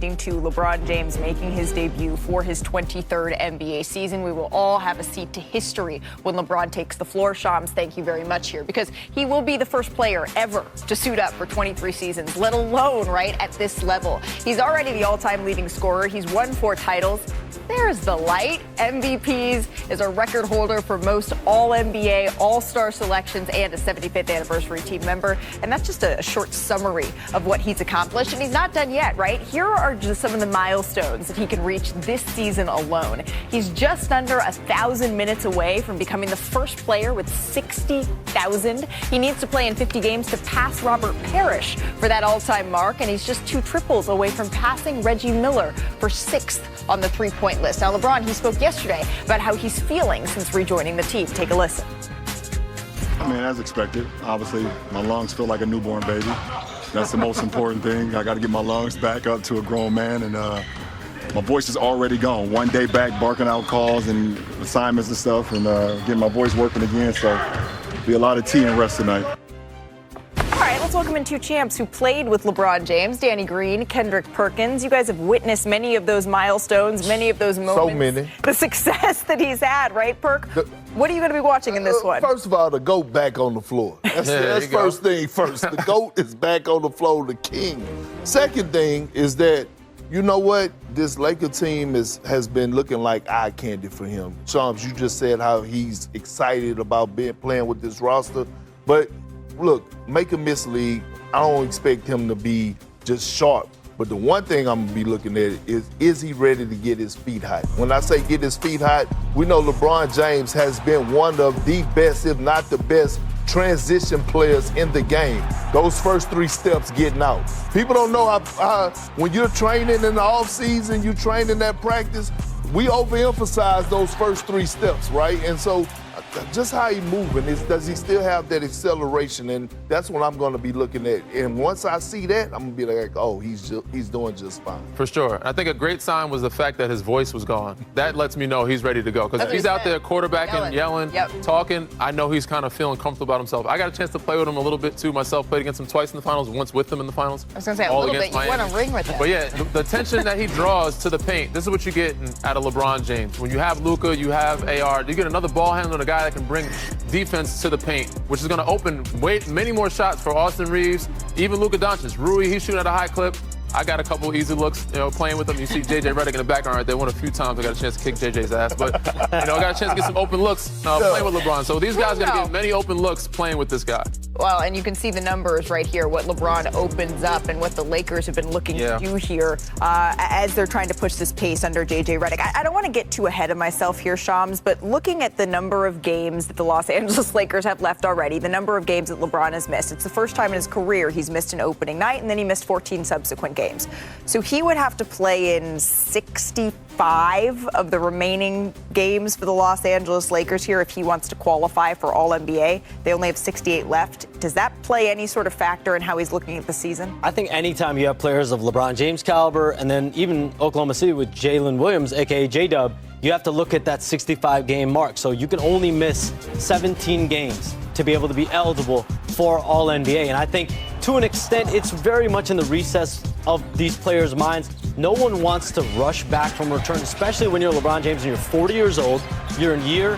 pointing to LeBron James making his debut for his 23rd NBA season. We will all have a seat to history when LeBron takes the floor. Shams, thank you very much here, because he will be the first player ever to suit up for 23 seasons, let alone, right, at this level. He's already the all-time leading scorer. He's won 4 titles. There's the light. MVPs, is a record holder for most All-NBA, All-Star selections, and a 75th anniversary team member. And that's just a short summary of what he's accomplished. And he's not done yet, right? Here are just some of the milestones that he can reach this season alone. He's just under 1,000 minutes away from becoming the first player with 60,000. He needs to play in 50 games to pass Robert Parrish for that all-time mark. And he's just 2 triples away from passing Reggie Miller for 6th on the three-point list. Now, LeBron, he spoke yesterday about how he's feeling since rejoining the team. Take a listen. I mean, as expected. Obviously, my lungs feel like a newborn baby. That's the most important thing. I got to get my lungs back up to a grown man, and my voice is already gone. One day back, barking out calls and assignments and stuff, and getting my voice working again. So, be a lot of tea and rest tonight. All right, let's welcome in 2 champs who played with LeBron James, Danny Green, Kendrick Perkins. You guys have witnessed many of those milestones, many of those moments. So many. The success that he's had, right, Perk? What are you going to be watching in this one? First of all, the GOAT back on the floor. That's first thing first. The GOAT is back on the floor, the king. Second thing is that, you know what? This Laker team has been looking like eye candy for him. Shams, you just said how he's excited about playing with this roster. But look, make a mislead. I don't expect him to be just sharp. But the one thing I'm going to be looking at is he ready to get his feet hot? When I say get his feet hot, we know LeBron James has been one of the best, if not the best, transition players in the game. Those first 3 steps getting out. People don't know how when you're training in the offseason, you train in that practice, we overemphasize those first 3 steps, right? And so just how he moving, does he still have that acceleration? And that's what I'm going to be looking at. And once I see that, I'm going to be like, oh, he's doing just fine. For sure. I think a great sign was the fact that his voice was gone. That lets me know he's ready to go. Because if he's out there quarterbacking, yelling, talking, I know he's kind of feeling comfortable about himself. I got a chance to play with him a little bit, too, myself. Played against him twice in the finals, once with him in the finals. I was going to say, a little bit. You won a ring with him. But yeah, the tension that he draws to the paint, this is what you get out of LeBron James. When you have Luka, you have AR, you get another ball handler, a guy that can bring defense to the paint, which is going to open many more shots for Austin Reeves, even Luka Doncic. Rui, he's shooting at a high clip. I got a couple easy looks, playing with him. You see JJ Redick in the background right there. One a few times I got a chance to kick JJ's ass, but I got a chance to get some open looks playing with LeBron. So these guys are going to get many open looks playing with this guy. Well, and you can see the numbers right here, what LeBron opens up and what the Lakers have been looking to do here as they're trying to push this pace under JJ Redick. I don't want to get too ahead of myself here, Shams, but looking at the number of games that the Los Angeles Lakers have left already, the number of games that LeBron has missed, it's the first time in his career he's missed an opening night, and then he missed 14 subsequent games. So he would have to play in 65 of the remaining games for the Los Angeles Lakers here if he wants to qualify for All-NBA. They only have 68 left. Does that play any sort of factor in how he's looking at the season? I think anytime you have players of LeBron James caliber, and then even Oklahoma City with Jalen Williams, a.k.a. J-Dub, you have to look at that 65-game mark. So you can only miss 17 games to be able to be eligible for All-NBA. And I think, to an extent, it's very much in the recess of these players' minds. No one wants to rush back from return, especially when you're LeBron James and you're 40 years old. You're in year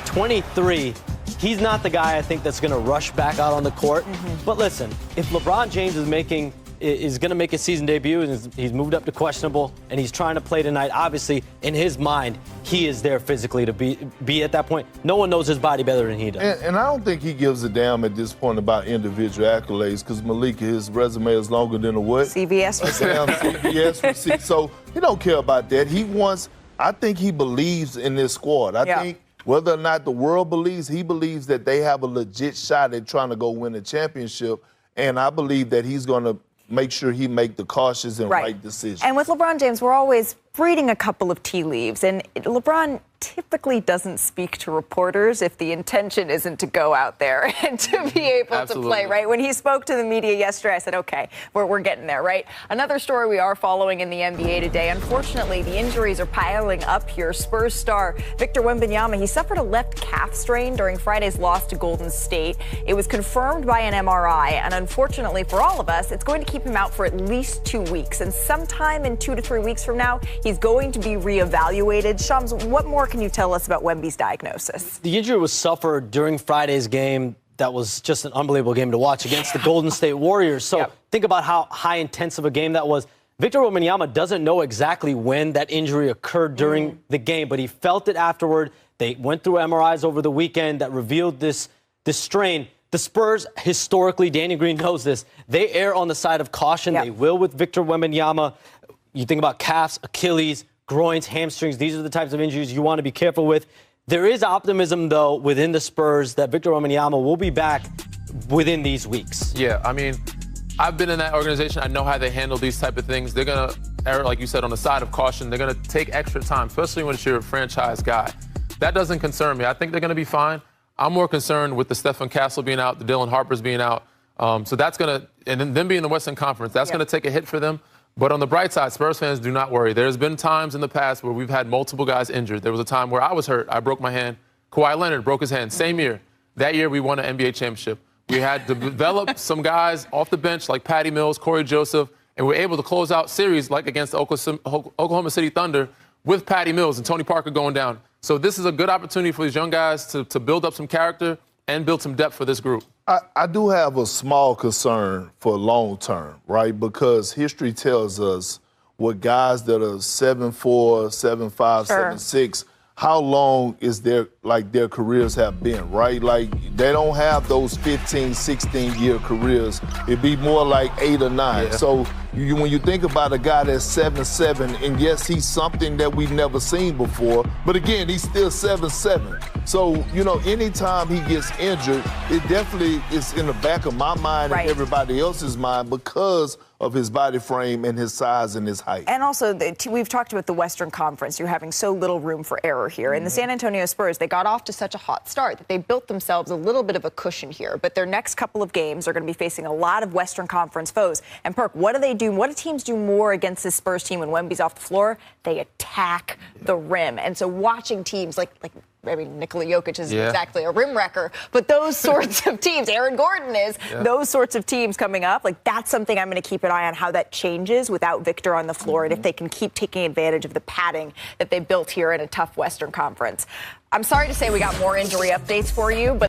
23. He's not the guy, I think, that's going to rush back out on the court. But listen, if LeBron James is going to make his season debut and he's moved up to questionable and he's trying to play tonight, obviously, in his mind, he is there physically to be at that point. No one knows his body better than he does. And I don't think he gives a damn at this point about individual accolades because Malika, his resume is longer than a what? CBS receipt. CBS receipt. So he don't care about that. I think he believes in this squad. I think whether or not the world believes, he believes that they have a legit shot at trying to go win a championship. And I believe that he's going to make sure he make the cautious and right decision. And with LeBron James, we're always reading a couple of tea leaves, and LeBron typically doesn't speak to reporters if the intention isn't to go out there and to be able to play, right? When he spoke to the media yesterday, I said, okay, we're getting there, right? Another story we are following in the NBA today. Unfortunately, the injuries are piling up here. Spurs star Victor Wembanyama, he suffered a left calf strain during Friday's loss to Golden State. It was confirmed by an MRI, and unfortunately for all of us, it's going to keep him out for at least 2 weeks. And sometime in 2 to 3 weeks from now, he's going to be reevaluated. Shams, what more can you tell us about Wemby's diagnosis? The injury was suffered during Friday's game. That was just an unbelievable game to watch against the Golden State Warriors. So think about how high intense of a game that was. Victor Wembanyama doesn't know exactly when that injury occurred during the game, but he felt it afterward. They went through MRIs over the weekend that revealed this strain. The Spurs, historically, Danny Green knows this, they err on the side of caution. They will with Victor Wembanyama. You think about calves, Achilles, groins, hamstrings. These are the types of injuries you want to be careful with. There is optimism, though, within the Spurs that Victor Wembanyama will be back within these weeks. Yeah, I mean, I've been in that organization. I know how they handle these type of things. They're going to err, like you said, on the side of caution. They're going to take extra time, especially when it's your franchise guy. That doesn't concern me. I think they're going to be fine. I'm more concerned with the Stephen Castle being out, the Dylan Harpers being out. So that's going to, and then them being in the Western Conference, that's going to take a hit for them. But on the bright side, Spurs fans, do not worry. There's been times in the past where we've had multiple guys injured. There was a time where I was hurt. I broke my hand. Kawhi Leonard broke his hand. Same year. That year, we won an NBA championship. We had to develop some guys off the bench like Patty Mills, Corey Joseph, and we were able to close out series like against the Oklahoma City Thunder with Patty Mills and Tony Parker going down. So this is a good opportunity for these young guys to build up some character and build some depth for this group. I do have a small concern for long term, right? Because history tells us what guys that are 7'4", 7'5", 7'6", how long is their careers have been, right? Like, they don't have those 15, 16-year careers. It'd be more like 8 or 9. Yeah. So when you think about a guy that's 7'7", and yes, he's something that we've never seen before, but again, he's still 7'7". So, anytime he gets injured, it definitely is in the back of my mind and everybody else's mind because of his body frame and his size and his height. And also, we've talked about the Western Conference. You're having so little room for error here. And the San Antonio Spurs, they got off to such a hot start that they built themselves a little bit of a cushion here. But their next couple of games are going to be facing a lot of Western Conference foes. And, Perk, what do they do? What do teams do more against this Spurs team when Wemby's off the floor? They attack the rim. And so watching teams like Nikola Jokic is exactly a rim wrecker, but those sorts of teams, Aaron Gordon is, those sorts of teams coming up, that's something I'm going to keep an eye on how that changes without Victor on the floor and if they can keep taking advantage of the padding that they built here in a tough Western Conference. I'm sorry to say we got more injury updates for you, but